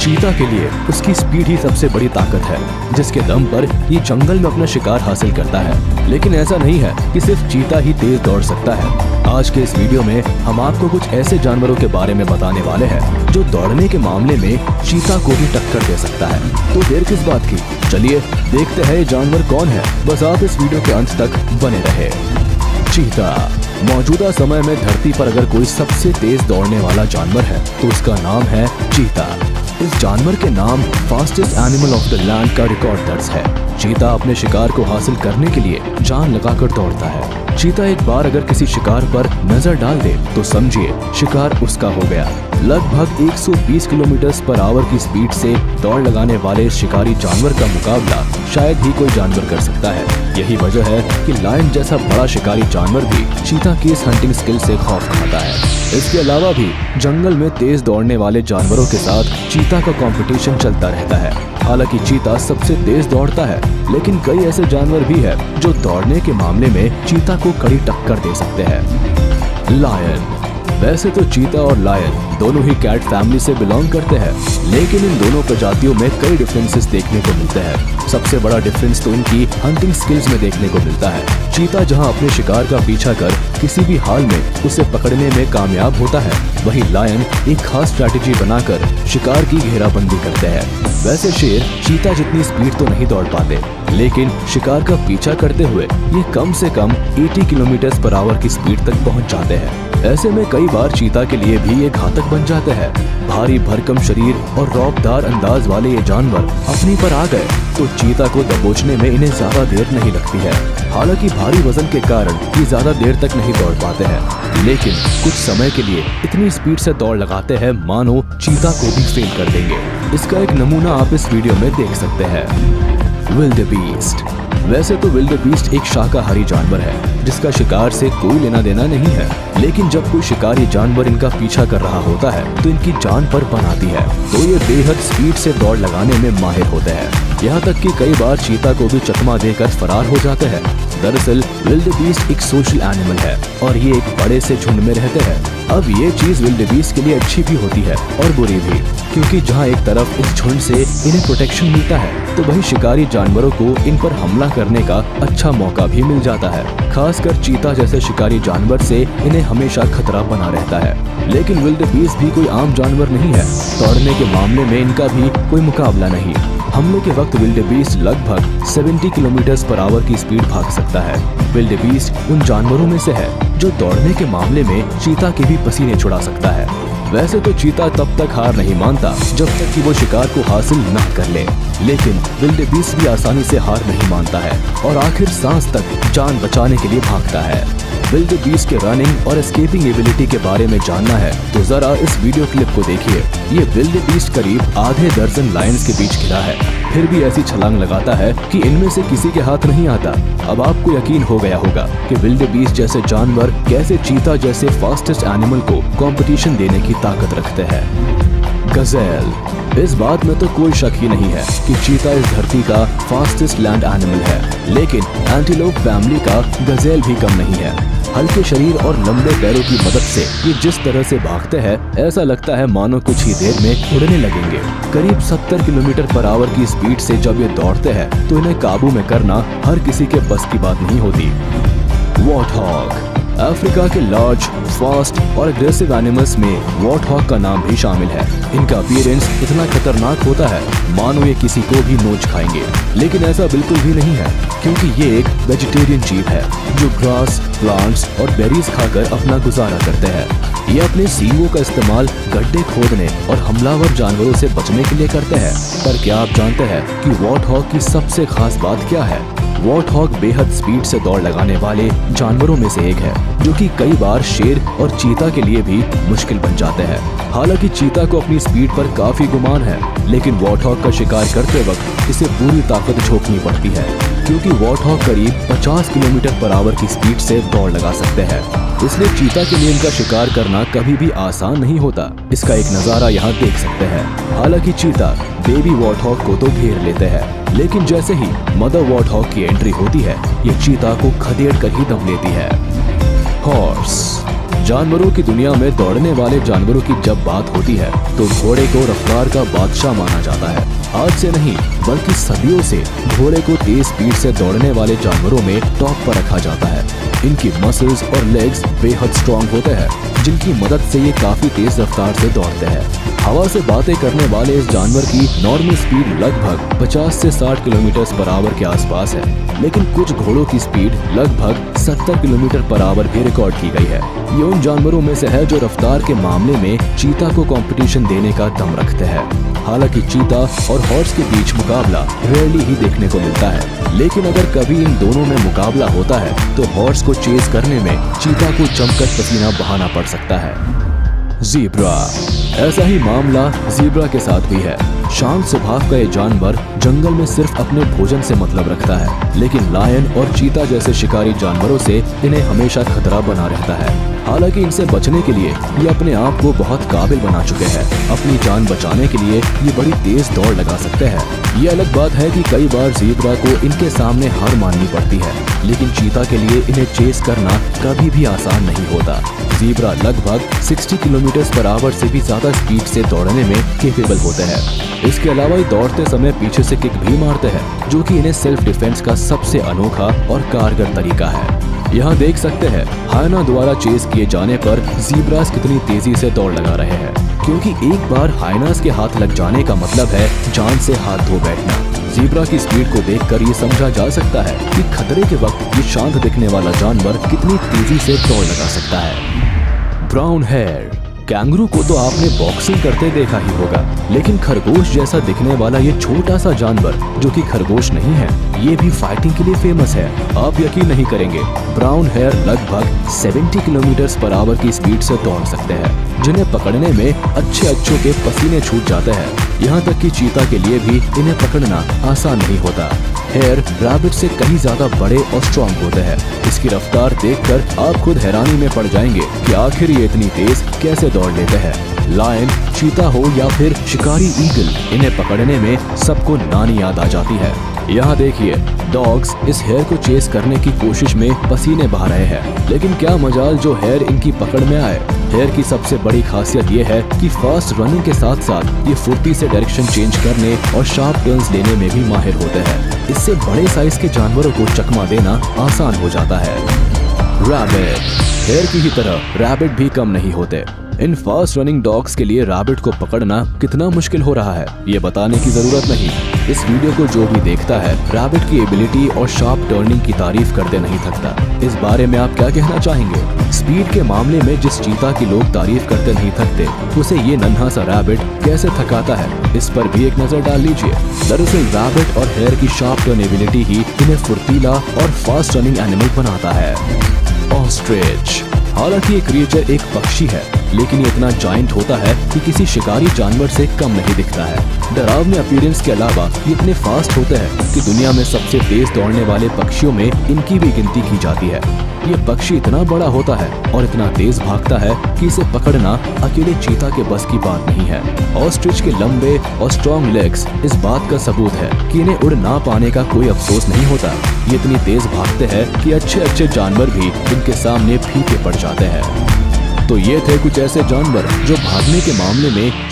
चीता के लिए उसकी स्पीड ही सबसे बड़ी ताकत है, जिसके दम पर ये जंगल में अपना शिकार हासिल करता है। लेकिन ऐसा नहीं है कि सिर्फ चीता ही तेज दौड़ सकता है। आज के इस वीडियो में हम आपको कुछ ऐसे जानवरों के बारे में बताने वाले हैं जो दौड़ने के मामले में चीता को भी टक्कर दे सकता है। तो देर किस बात की, चलिए देखते हैं ये जानवर कौन है। बस आप इस वीडियो के अंत तक बने रहे। चीता मौजूदा समय में धरती पर अगर कोई सबसे तेज दौड़ने वाला जानवर है तो उसका नाम है चीता। इस जानवर के नाम fastest animal of the land का रिकॉर्ड दर्ज है। चीता अपने शिकार को हासिल करने के लिए जान लगाकर दौड़ता है। चीता एक बार अगर किसी शिकार पर नजर डाल दे तो समझिए शिकार उसका हो गया। लगभग 120 किलोमीटर पर आवर की स्पीड से दौड़ लगाने वाले इस शिकारी जानवर का मुकाबला शायद ही कोई जानवर कर सकता है। यही वजह है कि लायन जैसा बड़ा शिकारी जानवर भी चीता की इस हंटिंग स्किल से खौफ खाता है। इसके अलावा भी जंगल में तेज दौड़ने वाले जानवरों के साथ चीता का कंपटीशन चलता रहता है। हालांकि चीता सबसे तेज दौड़ता है, लेकिन कई ऐसे जानवर भी हैं जो दौड़ने के मामले में चीता को कड़ी टक्कर दे सकते हैं। लायन। वैसे तो चीता और लायन दोनों ही कैट फैमिली से बिलोंग करते हैं, लेकिन इन दोनों प्रजातियों में कई डिफरेंसेस देखने को मिलते हैं। सबसे बड़ा डिफरेंस तो इनकी हंटिंग स्किल्स में देखने को मिलता है। चीता जहां अपने शिकार का पीछा कर किसी भी हाल में उसे पकड़ने में कामयाब होता है, वहीं लायन एक खास स्ट्रैटेजी बनाकर शिकार की घेराबंदी करते हैं। वैसे शेर चीता जितनी स्पीड तो नहीं दौड़ पाते, लेकिन शिकार का पीछा करते हुए ये कम से कम 80 किलोमीटर पर आवर की स्पीड तक पहुंच जाते हैं। ऐसे में कई बार चीता के लिए भी ये घातक बन जाते हैं। भारी भरकम शरीर और रौबदार अंदाज वाले ये जानवर अपनी पर आ गए तो चीता को दबोचने में इन्हें ज्यादा देर नहीं लगती है। हालांकि भारी वजन के कारण ये ज्यादा देर तक नहीं दौड़ पाते हैं, लेकिन कुछ समय के लिए इतनी स्पीड से दौड़ लगाते हैं मानो चीता को भी फेल कर देंगे। इसका एक नमूना आप इस वीडियो में देख सकते हैं। विल्डेबीस्ट। वैसे तो विल्डेबीस्ट एक शाकाहारी जानवर है जिसका शिकार से कोई लेना देना नहीं है, लेकिन जब कोई शिकारी जानवर इनका पीछा कर रहा होता है तो इनकी जान पर बन आती है, तो ये बेहद स्पीड से दौड़ लगाने में माहिर होते हैं। यहाँ तक कि कई बार चीता को भी चकमा देकर फरार हो जाते हैं। दरअसल विल्डेबीस्ट एक सोशल एनिमल है और ये एक बड़े से झुंड में रहते हैं। अब ये चीज विल्डेबीस्ट के लिए अच्छी भी होती है और बुरी भी, क्योंकि जहाँ एक तरफ इस झुंड से इन्हें प्रोटेक्शन मिलता है तो वहीं शिकारी जानवरों को इन पर हमला करने का अच्छा मौका भी मिल जाता है। खासकर चीता जैसे शिकारी जानवर से इन्हें हमेशा खतरा बना रहता है। लेकिन विल्डेबीस्ट भी कोई आम जानवर नहीं है। दौड़ने के मामले में इनका भी कोई मुकाबला नहीं। हमले के वक्त विल्डेबीस्ट लगभग 70 किलोमीटर पर आवर की स्पीड भाग सकता है। विल्डेबीस्ट उन जानवरों में से है जो दौड़ने के मामले में चीता के भी पसीने छुड़ा सकता है। वैसे तो चीता तब तक हार नहीं मानता जब तक कि वो शिकार को हासिल न कर ले, लेकिन विल्डेबीस्ट भी आसानी से हार नहीं मानता है और आखिर सांस तक जान बचाने के लिए भागता है। विल्डेबीस्ट के रनिंग और एस्केपिंग एबिलिटी के बारे में जानना है तो जरा इस वीडियो क्लिप को देखिए। ये विल्डेबीस्ट करीब आधे दर्जन लायंस के बीच घिरा है, फिर भी ऐसी छलांग लगाता है कि इनमें से किसी के हाथ नहीं आता। अब आपको यकीन हो गया होगा कि विल्डेबीस्ट जैसे जानवर कैसे चीता जैसे फास्टेस्ट एनिमल को कंपटीशन देने की ताकत रखते हैं। गजेल। इस बात में तो कोई शक ही नहीं है कि चीता इस धरती का फास्टेस्ट लैंड एनिमल है, लेकिन एंटीलोप फैमिली का गजेल भी कम नहीं है। हल्के शरीर और लंबे पैरों की मदद से ये जिस तरह से भागते हैं ऐसा लगता है मानो कुछ ही देर में उड़ने लगेंगे। करीब 70 किलोमीटर पर आवर की स्पीड से जब ये दौड़ते हैं तो इन्हें काबू में करना हर किसी के बस की बात नहीं होती। वॉर्थॉग। अफ्रीका के लार्ज, फास्ट और अग्रेसिव एनिमल्स में वॉर्थॉग का नाम भी शामिल है। इनका अपीयरेंस इतना खतरनाक होता है मानो ये किसी को भी नोच खाएंगे, लेकिन ऐसा बिल्कुल भी नहीं है, क्योंकि ये एक वेजिटेरियन जीव है जो ग्रास, प्लांट्स और बेरीज खाकर अपना गुजारा करते हैं। ये अपने सींगों का इस्तेमाल गड्ढे खोदने और हमलावर जानवरों से बचने के लिए करते हैं। पर क्या आप जानते हैं कि वॉर्थॉग की सबसे खास बात क्या है? वॉर्थॉग बेहद स्पीड से दौड़ लगाने वाले जानवरों में से एक है, जो कि कई बार शेर और चीता के लिए भी मुश्किल बन जाते हैं। हालांकि चीता को अपनी स्पीड पर काफी गुमान है, लेकिन वॉर्थॉग का शिकार करते वक्त इसे पूरी ताकत झोंकनी पड़ती है, क्योंकि वॉर्थॉग करीब 50 किलोमीटर पर आवर की स्पीड से दौड़ लगा सकते हैं। इसलिए चीता के लिए इनका शिकार करना कभी भी आसान नहीं होता। इसका एक नजारा यहाँ देख सकते हैं। हालांकि चीता बेबी वॉर्थॉग को तो घेर लेते हैं, लेकिन जैसे ही मदर वॉर्थॉग की एंट्री होती है, ये चीता को खदेड़ कर ही दम लेती है। हॉर्स। जानवरों की दुनिया में दौड़ने वाले जानवरों की जब बात होती है तो घोड़े को रफ्तार का बादशाह माना जाता है। आज से नहीं बल्कि सदियों से घोड़े को तेज स्पीड से दौड़ने वाले जानवरों में टॉप पर रखा जाता है। इनकी मसल्स और लेग्स बेहद स्ट्रॉन्ग होते हैं, जिनकी मदद से ये काफी तेज रफ्तार से दौड़ते हैं। हवा से बातें करने वाले इस जानवर की नॉर्मल स्पीड लगभग 50 से 60 किलोमीटर पर आवर के आसपास है, लेकिन कुछ घोड़ों की स्पीड लगभग 70 किलोमीटर पर आवर भी रिकॉर्ड की गई है। ये उन जानवरों में से है जो रफ्तार के मामले में चीता को कंपटीशन देने का दम रखते हैं। हालांकि चीता और हॉर्स के बीच मुकाबला रेयरली ही देखने को मिलता है, लेकिन अगर कभी इन दोनों में मुकाबला होता है तो हॉर्स को चेज करने में चीता को जमकर पसीना बहाना पड़ सकता है। ज़ीब्रा, ऐसा ही मामला ज़ीब्रा के साथ भी है। शांत स्वभाव का ये जानवर जंगल में सिर्फ अपने भोजन से मतलब रखता है, लेकिन लायन और चीता जैसे शिकारी जानवरों से इन्हें हमेशा खतरा बना रहता है। हालांकि इनसे बचने के लिए ये अपने आप को बहुत काबिल बना चुके हैं। अपनी जान बचाने के लिए ये बड़ी तेज दौड़ लगा सकते हैं। ये अलग बात है कि कई बार ज़ीब्रा को इनके सामने हार माननी पड़ती है, लेकिन चीता के लिए इन्हें चेस करना कभी भी आसान नहीं होता। ज़ीब्रा लगभग 60 किलोमीटर पर आवर से भी ज्यादा स्पीड से दौड़ने में कैपेबल होते हैं। इसके अलावा ये दौड़ते समय पीछे से किक भी मारते हैं, जो कि इन्हें सेल्फ डिफेंस का सबसे अनोखा और कारगर तरीका है। यहाँ देख सकते हैं हायना द्वारा चेस किए जाने पर ज़ीब्रास कितनी तेजी से दौड़ लगा रहे हैं, क्योंकि एक बार हायनास के हाथ लग जाने का मतलब है जान से हाथ धो बैठना। ज़ीब्रा की स्पीड को देखकर ये समझा जा सकता है कि खतरे के वक्त ये शांत दिखने वाला जानवर कितनी तेजी से दौड़ लगा सकता है। ब्राउन हेयर, कैंगरू को तो आपने बॉक्सिंग करते देखा ही होगा, लेकिन खरगोश जैसा दिखने वाला ये छोटा सा जानवर जो कि खरगोश नहीं है, ये भी फाइटिंग के लिए फेमस है। आप यकीन नहीं करेंगे, ब्राउन हेयर लगभग 70 किलोमीटर पर आवर की स्पीड से दौड़ सकते हैं, जिन्हें पकड़ने में अच्छों के पसीने छूट जाते हैं। यहाँ तक कि चीता के लिए भी इन्हें पकड़ना आसान नहीं होता। हेयर रैबिट से कहीं ज्यादा बड़े और स्ट्रॉन्ग होते हैं। इसकी रफ्तार देखकर आप खुद हैरानी में पड़ जाएंगे कि आखिर ये इतनी तेज कैसे दौड़ लेते हैं। लायन, चीता हो या फिर शिकारी ईगल, इन्हें पकड़ने में सबको नानी याद आ जाती है। यहाँ देखिए, डॉग्स इस हेयर को चेस करने की कोशिश में पसीने बहा रहे हैं, लेकिन क्या मजाल जो हेयर इनकी पकड़ में आए। हेयर की सबसे बड़ी खासियत ये है कि फास्ट रनिंग के साथ साथ ये फुर्ती से डायरेक्शन चेंज करने और शार्प टर्न्स लेने में भी माहिर होते हैं। इससे बड़े साइज के जानवरों को चकमा देना आसान हो जाता है। रैबिट, हेयर की ही तरह रैबिट भी कम नहीं होते। इन फास्ट रनिंग डॉग्स के लिए रैबिट को पकड़ना कितना मुश्किल हो रहा है, ये बताने की जरूरत नहीं। इस वीडियो को जो भी देखता है रैबिट की एबिलिटी और शार्प टर्निंग की तारीफ करते नहीं थकता। इस बारे में आप क्या कहना चाहेंगे? स्पीड के मामले में जिस चीता की लोग तारीफ करते नहीं थकते, उसे ये नन्हा सा रैबिट कैसे थकाता है, इस पर भी एक नजर डाल लीजिए। दरअसल रैबिट और हेयर की शार्प टर्न एबिलिटी ही इन्हें फुर्तीला और फास्ट रनिंग एनिमल बनाता है। ऑस्ट्रिच, हालांकि ये क्रिएचर एक पक्षी है, लेकिन ये इतना जायंट होता है कि किसी शिकारी जानवर से कम नहीं दिखता है। डरावने अपीयरेंस के अलावा ये इतने फास्ट होते हैं कि दुनिया में सबसे तेज दौड़ने वाले पक्षियों में इनकी भी गिनती की जाती है। ये पक्षी इतना बड़ा होता है और इतना तेज भागता है कि इसे पकड़ना अकेले चीता के बस की बात नहीं है। ऑस्ट्रिच के लंबे और स्ट्रॉन्ग लेग्स इस बात का सबूत है कि इन्हें उड़ ना पाने का कोई अफसोस नहीं होता। ये इतनी तेज भागते हैं कि अच्छे जानवर भी इनके सामने फीके पड़ जाते हैं। तो ये थे कुछ ऐसे जानवर जो भागने के मामले में